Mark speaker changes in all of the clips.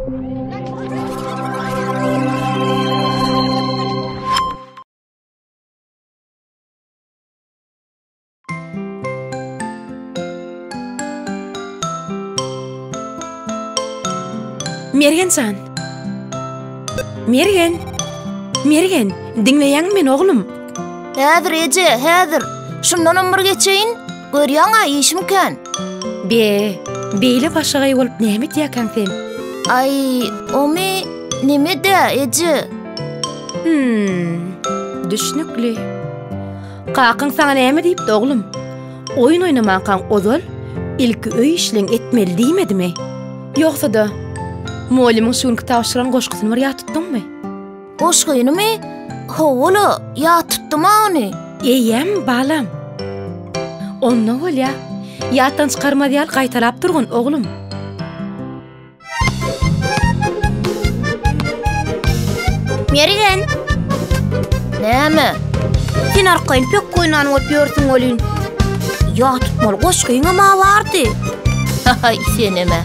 Speaker 1: Mergensan. Mergen, dinleýäň men oglum.
Speaker 2: Häzir eje, häzir. Şundan ömür geçeyin. Görýäň-a işimken.
Speaker 1: Beýle başagay bolup näme diýäkäň sen?
Speaker 2: Ay, omy nimede eje?
Speaker 1: Düşnükli. Qakyň saňa näme diýipdi oglum? Oyun oýnamakan ozal ilki öý işleň etmeli diýmedimi? Ýoksa da mualliming şuňky taşyran goşgysyny bir ýat tutdyňmy?
Speaker 2: Goşgynymy? Howala, ýat tutdym ony.
Speaker 1: Eýem balam. Ondan bolýa, ýatdan çykarma diýär gaýtalap durgun oglum.
Speaker 2: Mergen. Näme? Sen arkaýyn pek goýnan öpýörsiň olyn. Ýat tutmaly goşgyňa ma bardy. Hay seneme.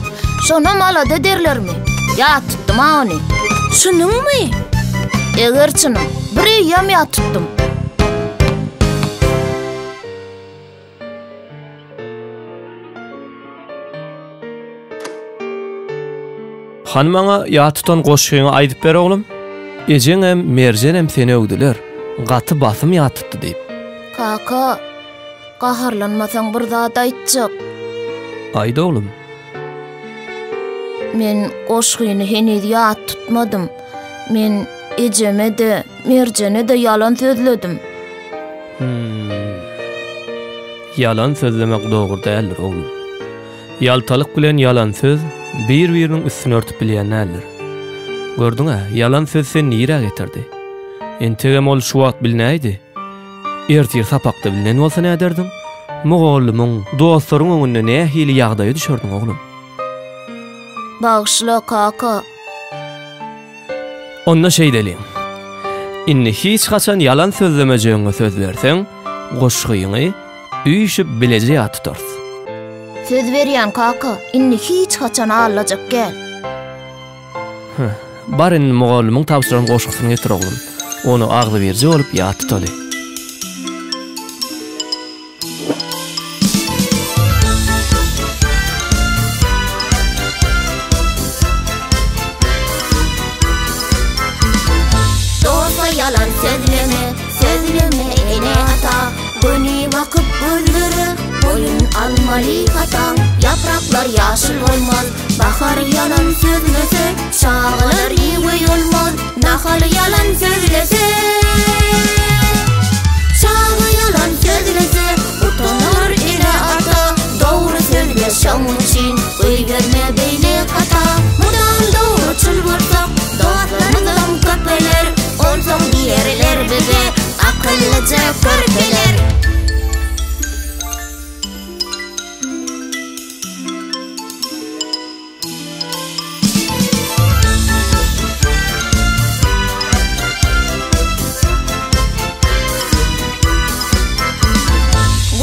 Speaker 2: Şona mala da derlermi? Ýat tutdym ony. Şunuňmy? Eger çynyň, bir ýam ýat tutdym.
Speaker 3: Hanmaňa ýat tutan goşgyňy aýdyp ber oglum. Ejeň hem merjen hem seni öwdüler. Gaty basym ýat tutdy diýip.
Speaker 2: Kaka, gaharlanmasaň bir zat aýtjak.
Speaker 3: Aýda oglum.
Speaker 2: Men goşgyny henüz ýat tutmadym. Men ejeme de, merjene de ýalan sözledim.
Speaker 3: Yalan sözlemek dogry däldir oglum. Ýaltalyk bilen yalan söz bir-biriniň üstüne örtüp bilýänler. Gördüňa, yalan söz sen nire getirdi. Entegem ol şu wagt bilnäýdi. Ertir sapakda bilnen bolsa näme derdiň? Mugallimyň, dostlaryň öňünde nähili ýagdaýa düşerdiň oglum.
Speaker 2: Bağışla kaka.
Speaker 3: Onna şey deliň. Inni hiç haçan yalan sözlemejegiňe söz berseň, goşgyňy üýşip bileje ýat tutar.
Speaker 2: Söz berýän kaka, inni hiç haçan alajak gel.
Speaker 3: Barin mugallimyň tapşyran goşgysyny getir oglum. Onu agly berje bolup ýat tutaly.
Speaker 2: Yalan sözleme ene ata. Gönü bakıp gözleri boyun almalı hatan. Yapraklar yaşıl olmaz, bahar yalan sözlese, çağlar iyi olmaz, nahal yalan sözlese. Çağı yalan sözlese, utanır ene ata. Doğru sözleşen için öýgerme beýle hata. Mudan doğru çılbırsak, dostlarından köpeler. Olsam diğerler bize akıllıca körpeler.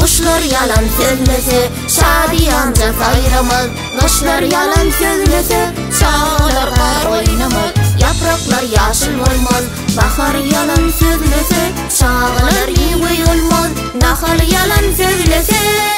Speaker 2: Kuşlar yalan sözlese, şadiyanca sayramaz. Kuşlar yalan sözlese, çağlar kar oynamaz. Yapraklar yaşıl olmaz, bahar yalan sözlese, çağlar iyi olmaz, nahal yalan sözlese.